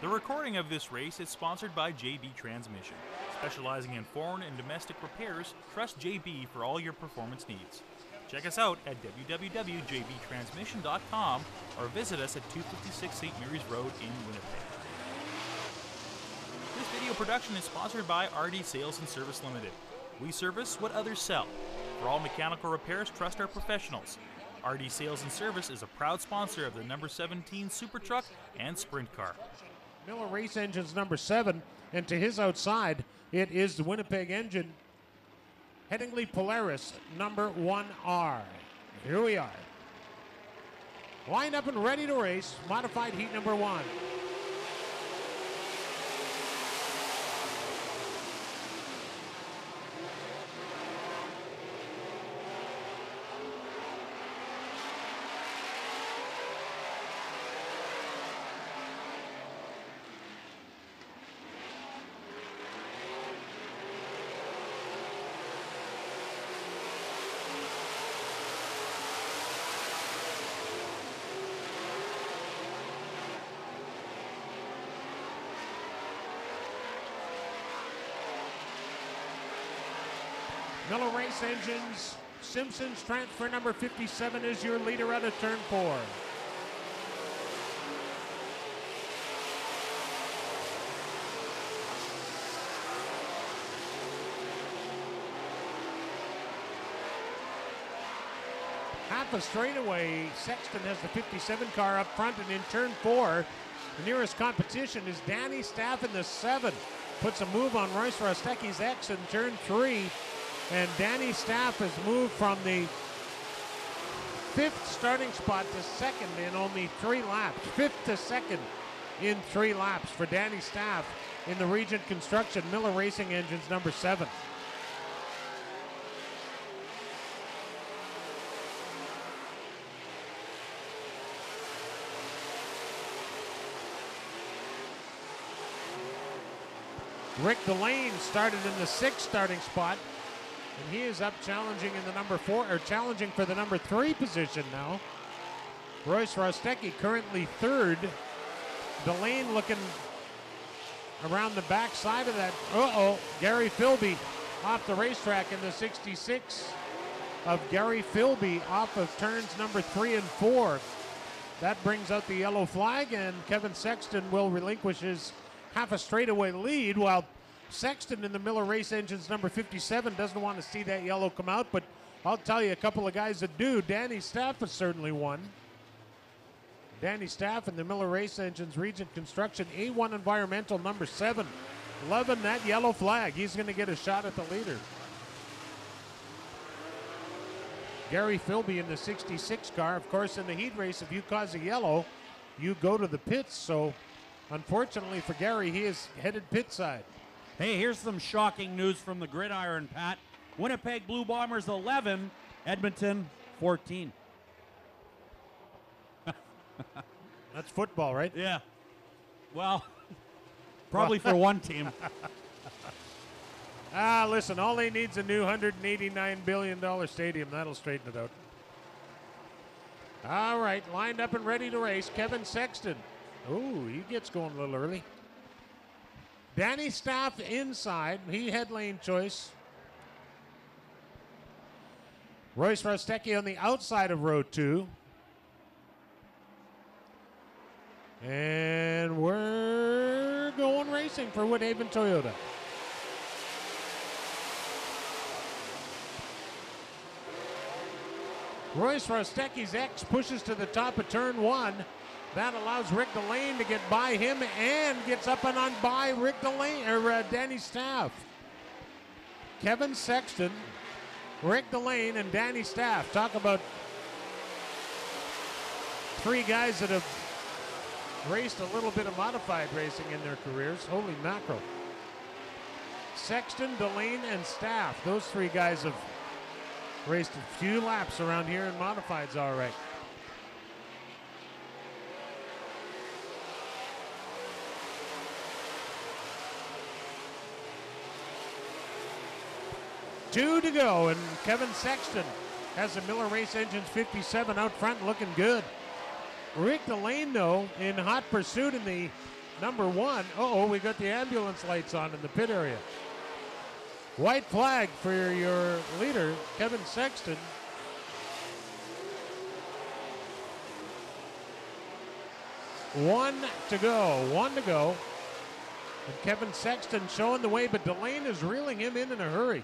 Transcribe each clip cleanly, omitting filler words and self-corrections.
The recording of this race is sponsored by JB Transmission. Specializing in foreign and domestic repairs, trust JB for all your performance needs. Check us out at www.jbtransmission.com or visit us at 256 St. Mary's Road in Winnipeg. This video production is sponsored by RD Sales and Service Limited. We service what others sell. For all mechanical repairs, trust our professionals. RD Sales and Service is a proud sponsor of the number 17 Super Truck and Sprint Car. Miller Race Engines number 7, and to his outside, it is the Winnipeg engine, Headingley Polaris number 1R. Here we are. Lined up and ready to race, modified heat number 1. Miller Race Engines, Simpson's transfer number 57 is your leader out of turn 4. Half a straightaway, Sexton has the 57 car up front, and in turn 4, the nearest competition is Danny Staff in the 7. Puts a move on Royce Rostecki's X in turn 3. And Danny Staff has moved from the 5th starting spot to 2nd in only 3 laps. 5th to 2nd in 3 laps for Danny Staff in the Regent Construction Miller Racing Engines number 7. Rick Delane started in the 6th starting spot. And he is up challenging in the number 4, or challenging for the number 3 position now. Royce Rostecki currently 3rd. Delane looking around the back side of that. Gary Philby off the racetrack in the 66 of Gary Philby off of turns number 3 and 4. That brings out the yellow flag, and Kevin Sexton will relinquish his half a straightaway lead, while Sexton in the Miller Race Engines number 57 doesn't want to see that yellow come out, but I'll tell you a couple of guys that do. Danny Staff has certainly won. Danny Staff in the Miller Race Engines Regent Construction A1 Environmental number 7. Loving that yellow flag. He's going to get a shot at the leader. Gary Philby in the 66 car. Of course, in the heat race, if you cause a yellow, you go to the pits. So, unfortunately for Gary, he is headed pit side. Hey, here's some shocking news from the gridiron, Pat. Winnipeg Blue Bombers 11, Edmonton 14. That's football, right? Yeah. Well, probably for one team. Listen, all they need is a new $189 billion stadium. That'll straighten it out. All right, lined up and ready to race, Kevin Sexton. Ooh, he gets going a little early. Danny Staff inside. He had lane choice. Royce Rostecki on the outside of row 2. And we're going racing for Woodhaven Toyota. Royce Rostecki's X pushes to the top of turn 1. That allows Rick Delane to get by him and gets up and on by Rick Delane, or Danny Staff. Kevin Sexton, Rick Delane, and Danny Staff. Talk about 3 guys that have raced a little bit of modified racing in their careers. Holy mackerel. Sexton, Delane, and Staff. Those 3 guys have raced a few laps around here in modifieds, all right. Two to go, and Kevin Sexton has the Miller Race Engines 57 out front looking good. Rick Delane, though, in hot pursuit in the number 1. Uh-oh, we got the ambulance lights on in the pit area. White flag for your leader, Kevin Sexton. One to go. And Kevin Sexton showing the way, but Delane is reeling him in a hurry.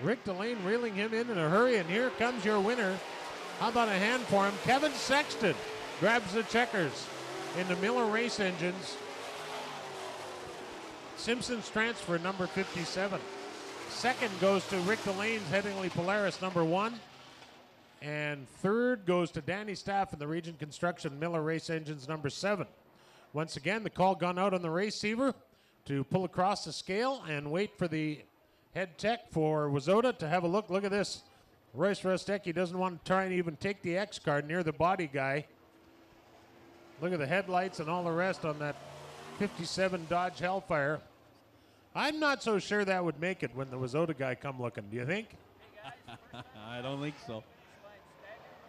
Rick Delane reeling him in a hurry, and here comes your winner. How about a hand for him? Kevin Sexton grabs the checkers in the Miller Race Engines. Simpson's transfer, number 57. Second goes to Rick Delane's Headingley Polaris, number 1. And third goes to Danny Staff in the Region Construction Miller Race Engines, number 7. Once again, the call gone out on the receiver to pull across the scale and wait for the head tech for Wazota to have a look. Look at this. Royce Rostecki doesn't want to try and even take the X card near the body guy. Look at the headlights and all the rest on that 57 Dodge Hellfire. I'm not so sure that would make it when the Wazota guy come looking. Do you think? I don't think so.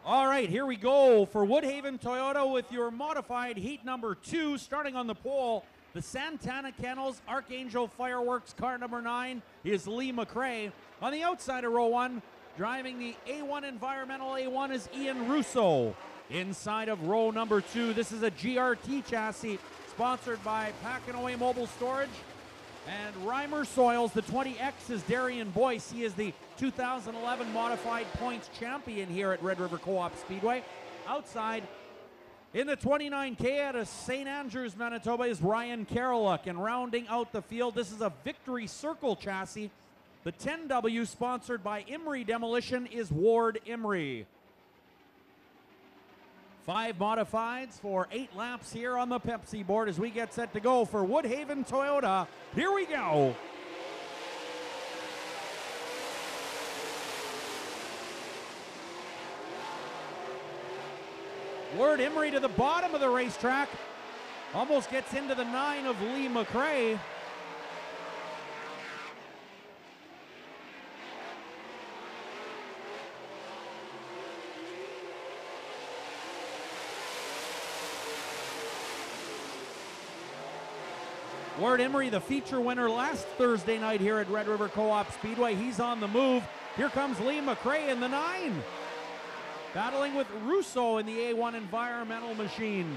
All right, here we go for Woodhaven Toyota with your modified heat number 2. Starting on the pole, the Santana Kennels Archangel Fireworks car number 9 is Lee McRae. On the outside of row 1, driving the A1 Environmental A1 is Ian Russo. Inside of row number 2, this is a GRT chassis sponsored by Pack and Away Mobile Storage. And Reimer Soils, the 20X, is Darian Boyce. He is the 2011 Modified Points champion here at Red River Co-op Speedway. Outside, in the 29K out of St. Andrews, Manitoba, is Ryan Karoluk. And rounding out the field, this is a Victory Circle chassis. The 10W, sponsored by Imrie Demolition, is Ward Imrie. 5 modifieds for 8 laps here on the Pepsi board as we get set to go for Woodhaven Toyota. Here we go. Ward Imrie to the bottom of the racetrack. Almost gets into the 9 of Lee McRae. Ward Imrie, the feature winner last Thursday night here at Red River Co-op Speedway. He's on the move. Here comes Lee McRae in the 9. Battling with Russo in the A1 Environmental Machine.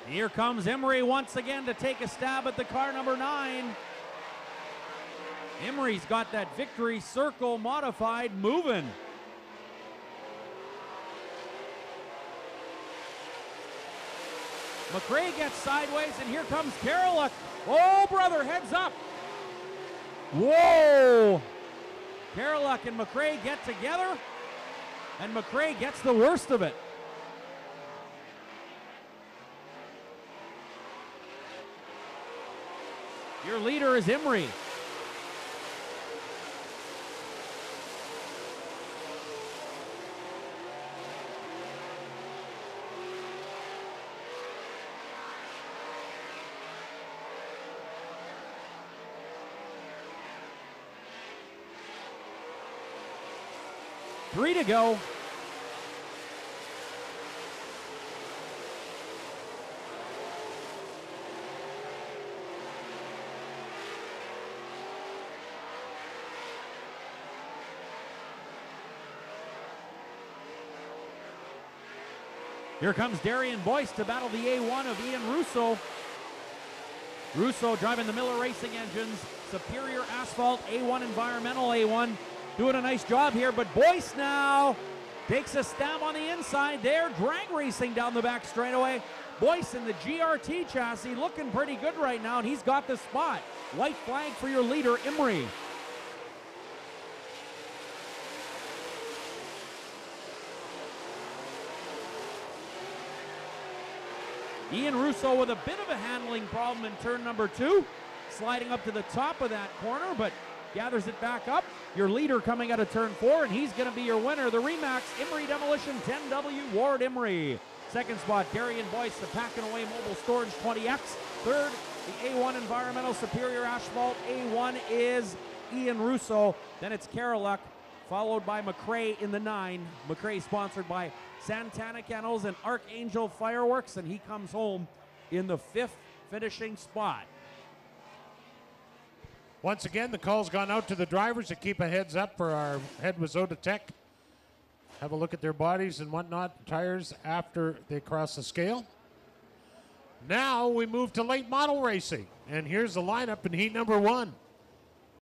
Here comes Imrie once again to take a stab at the car number 9. Imrie's got that Victory Circle modified moving. McRae gets sideways, and here comes Karoluk. Oh, brother, heads up. Whoa! Karoluk and McRae get together, and McRae gets the worst of it. Your leader is Imrie. Three to go. Here comes Darian Boyce to battle the A1 of Ian Russo. Russo driving the Miller Racing Engines, Superior Asphalt A1 Environmental A1. Doing a nice job here, but Boyce now takes a stab on the inside there, drag racing down the back straightaway. Boyce in the GRT chassis looking pretty good right now, and he's got the spot. White flag for your leader, Imrie. Ian Russo with a bit of a handling problem in turn number 2, sliding up to the top of that corner, but gathers it back up. Your leader coming out of turn 4, and he's going to be your winner. The Remax Imrie Demolition 10W Ward Imrie. Second spot, Darian Boyce, the Pack and Away Mobile Storage 20X. Third, The A1 Environmental Superior Asphalt. A1 is Ian Russo. Then it's Caroluck, followed by McRae in the 9. McRae sponsored by Santana Kennels and Archangel Fireworks, and he comes home in the 5th finishing spot. Once again, the call's gone out to the drivers to keep a heads up for our head with Zototech. Have a look at their bodies and whatnot, tires after they cross the scale. Now we move to late model racing, and here's the lineup in heat number 1.